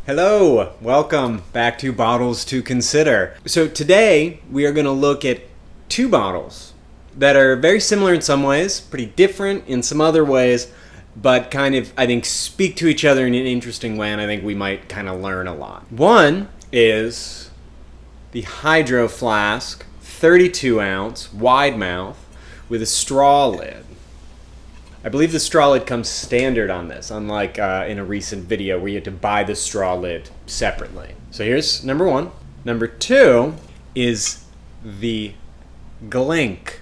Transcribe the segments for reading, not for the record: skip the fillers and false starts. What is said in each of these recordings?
Hello, welcome back to Bottles to Consider. So today we are going to look at two bottles that are very similar in some ways, pretty different in some other ways, but kind of, I think, speak to each other in an interesting way, and I think we might kind of learn a lot. One is the Hydroflask 32 ounce wide mouth with a straw lid. I believe the straw lid comes standard on this, unlike in a recent video where you had to buy the straw lid separately. So here's number one. Number two is the Glink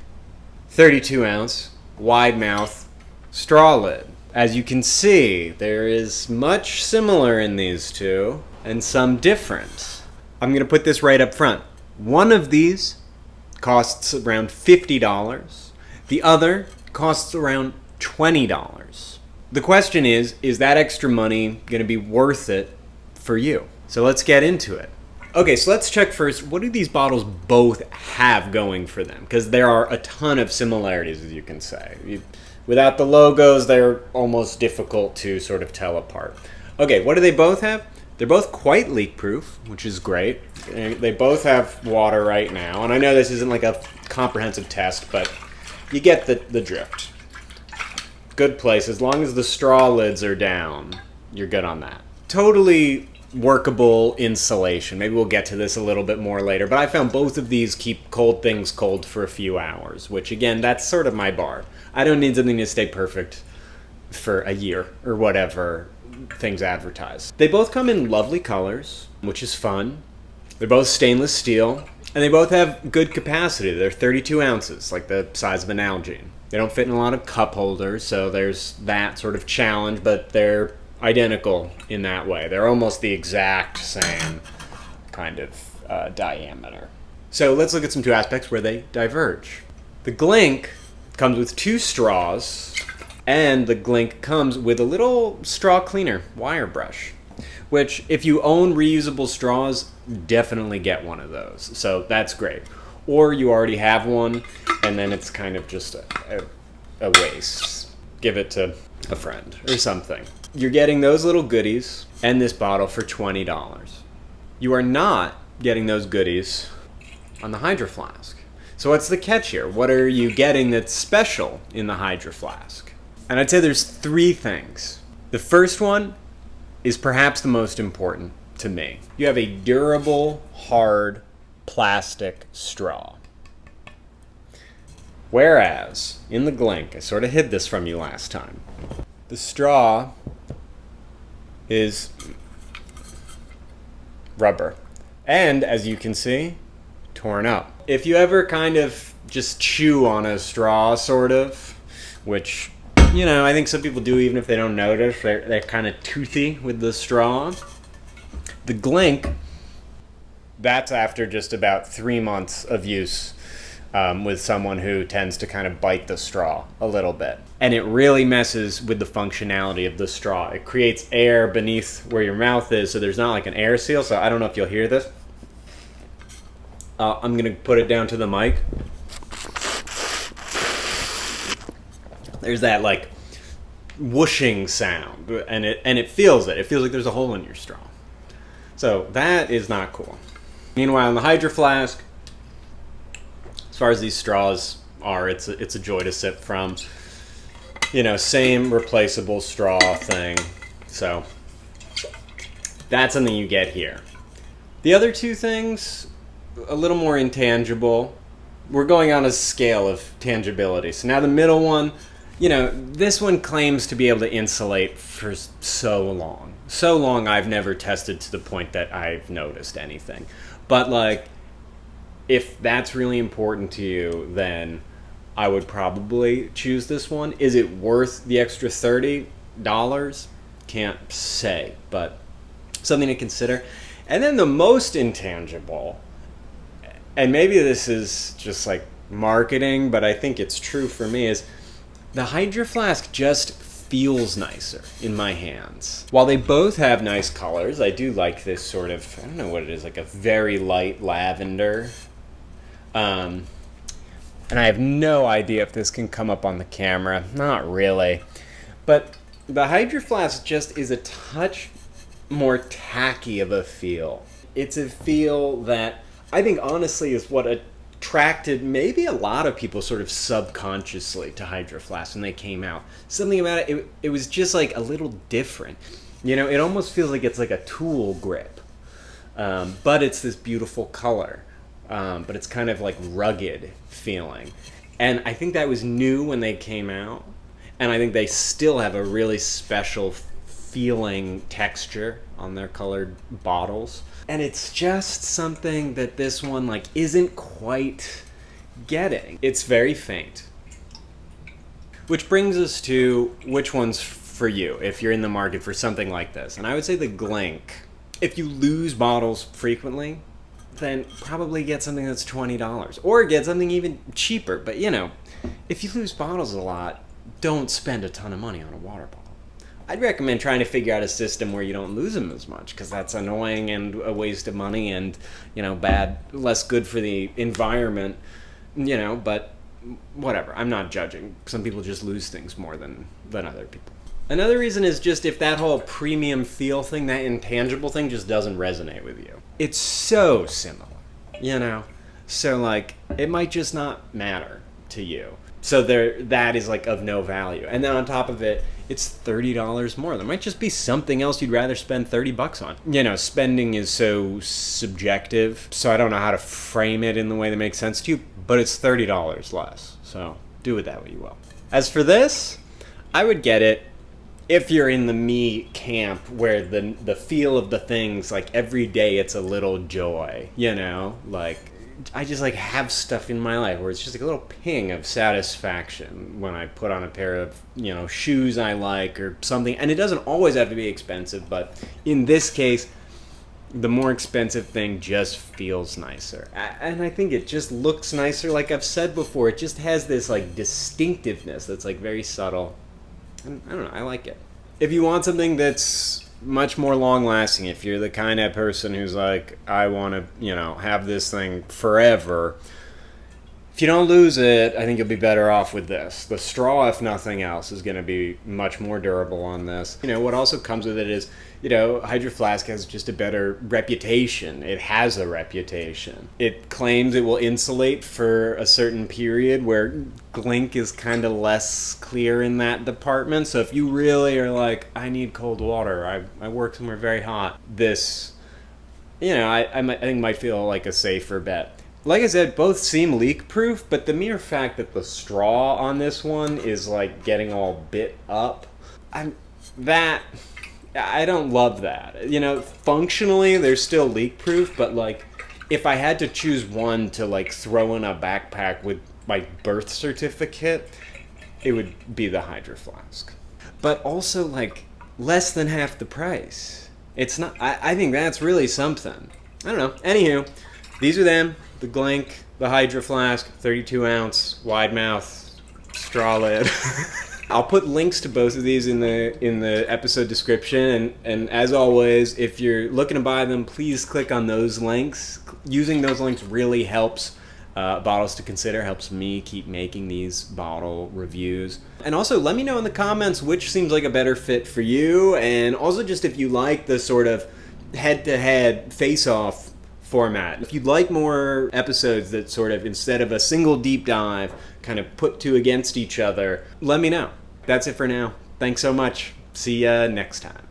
32 ounce wide mouth straw lid. As you can see, there is much similar in these two and some different. I'm going to put this right up front. One of these costs around $50. The other costs around $20. The question is that extra money going to be worth it for you? So let's get into it. Okay, so let's check first, what do these bottles both have going for them? Because there are a ton of similarities, as you can say. Without the logos, they're almost difficult to sort of tell apart. Okay, what do they both have? They're both quite leak-proof, which is great. They both have water right now, and I know this isn't like a comprehensive test, but you get the drift. Good place. As long as the straw lids are down, you're good on that. Totally workable insulation. Maybe we'll get to this a little bit more later, but I found both of these keep cold things cold for a few hours, which again, that's sort of my bar. I don't need something to stay perfect for a year or whatever things advertise. They both come in lovely colors, which is fun. They're both stainless steel, and they both have good capacity. They're 32 ounces, like the size of an Nalgene. They don't fit in a lot of cup holders, so there's that sort of challenge, but they're identical in that way. They're almost the exact same kind of diameter. So let's look at some two aspects where they diverge. The Glink comes with two straws, and the Glink comes with a little straw cleaner wire brush, which if you own reusable straws, definitely get one of those. So that's great. Or you already have one, and then it's kind of just a waste. Give it to a friend or something. You're getting those little goodies and this bottle for $20. You are not getting those goodies on the Hydroflask. So what's the catch here? What are you getting that's special in the Hydroflask? And I'd say there's three things. The first one is perhaps the most important to me. You have a durable, hard plastic straw. Whereas in the Glink, I sort of hid this from you last time, the straw is rubber. And as you can see, torn up. If you ever kind of just chew on a straw, sort of, which, you know, I think some people do even if they don't notice, they're kind of toothy with the straw. The Glink, that's after just about 3 months of use with someone who tends to kind of bite the straw a little bit. And it really messes with the functionality of the straw. It creates air beneath where your mouth is, so there's not like an air seal. So I don't know if you'll hear this. I'm going to put it down to the mic. There's that like whooshing sound, and it feels it. It feels like there's a hole in your straw. So that is not cool. Meanwhile, in the Hydroflask, as far as these straws are, it's a joy to sip from. You know, same replaceable straw thing. So that's something you get here. The other two things, a little more intangible. We're going on a scale of tangibility. So now the middle one, you know, this one claims to be able to insulate for so long. So long I've never tested to the point that I've noticed anything. But like, if that's really important to you, then I would probably choose this one. Is it worth the extra $30? Can't say, but something to consider. And then the most intangible, and maybe this is just like marketing, but I think it's true for me, is the Hydroflask just feels nicer in my hands. While they both have nice colors, I do like this sort of, I don't know what it is, like a very light lavender. And I have no idea if this can come up on the camera. Not really. But the Hydroflask just is a touch more tacky of a feel. It's a feel that I think honestly is what attracted maybe a lot of people sort of subconsciously to Hydroflask when they came out. Something about it was just like a little different. You know, it almost feels like it's like a tool grip. But it's this beautiful color. But it's kind of like rugged feeling. And I think that was new when they came out. And I think they still have a really special feeling texture on their colored bottles. And it's just something that this one like isn't quite getting. It's very faint. Which brings us to which one's for you if you're in the market for something like this. And I would say the Glink. If you lose bottles frequently, then probably get something that's $20 or get something even cheaper. But you know, if you lose bottles a lot, don't spend a ton of money on a water bottle. I'd recommend trying to figure out a system where you don't lose them as much, because that's annoying and a waste of money and, you know, less good for the environment, you know, but whatever. I'm not judging. Some people just lose things more than other people. Another reason is just if that whole premium feel thing, that intangible thing just doesn't resonate with you. It's so similar, you know? So, like, it might just not matter to you. So that is like of no value. And then on top of it, it's $30 more. There might just be something else you'd rather spend $30 on. You know, spending is so subjective, so I don't know how to frame it in the way that makes sense to you, but it's $30 less. So do it that way you will. As for this, I would get it if you're in the me camp where the feel of the things, like every day it's a little joy, you know, like I just like have stuff in my life where it's just like a little ping of satisfaction when I put on a pair of, you know, shoes I like or something. And it doesn't always have to be expensive, but in this case, the more expensive thing just feels nicer. And I think it just looks nicer. Like I've said before, it just has this like distinctiveness that's like very subtle. And I don't know, I like it. If you want something that's much more long-lasting, if you're the kind of person who's like, I want to, you know, have this thing forever, if you don't lose it, I think you'll be better off with this. The straw, if nothing else, is going to be much more durable on this. You know, what also comes with it is, you know, Hydroflask has just a better reputation. It has a reputation. It claims it will insulate for a certain period, where Glink is kind of less clear in that department. So if you really are like, I need cold water, I work somewhere very hot, this, you know, I think might feel like a safer bet. Like I said, both seem leak-proof, but the mere fact that the straw on this one is like getting all bit up, I don't love that. You know, functionally they're still leak-proof, but like if I had to choose one to like throw in a backpack with my birth certificate, it would be the Hydroflask. But also like less than half the price. It's not. I think that's really something. I don't know. Anywho, these are them. The Glink, the Hydroflask, 32 ounce, wide mouth, straw lid. I'll put links to both of these in the episode description, and as always, if you're looking to buy them, please click on those links. Using those links really helps Bottles to Consider, helps me keep making these bottle reviews. And also, let me know in the comments which seems like a better fit for you, and also just if you like the sort of head-to-head face-off format. If you'd like more episodes that sort of, instead of a single deep dive, kind of put two against each other, let me know. That's it for now. Thanks so much. See ya next time.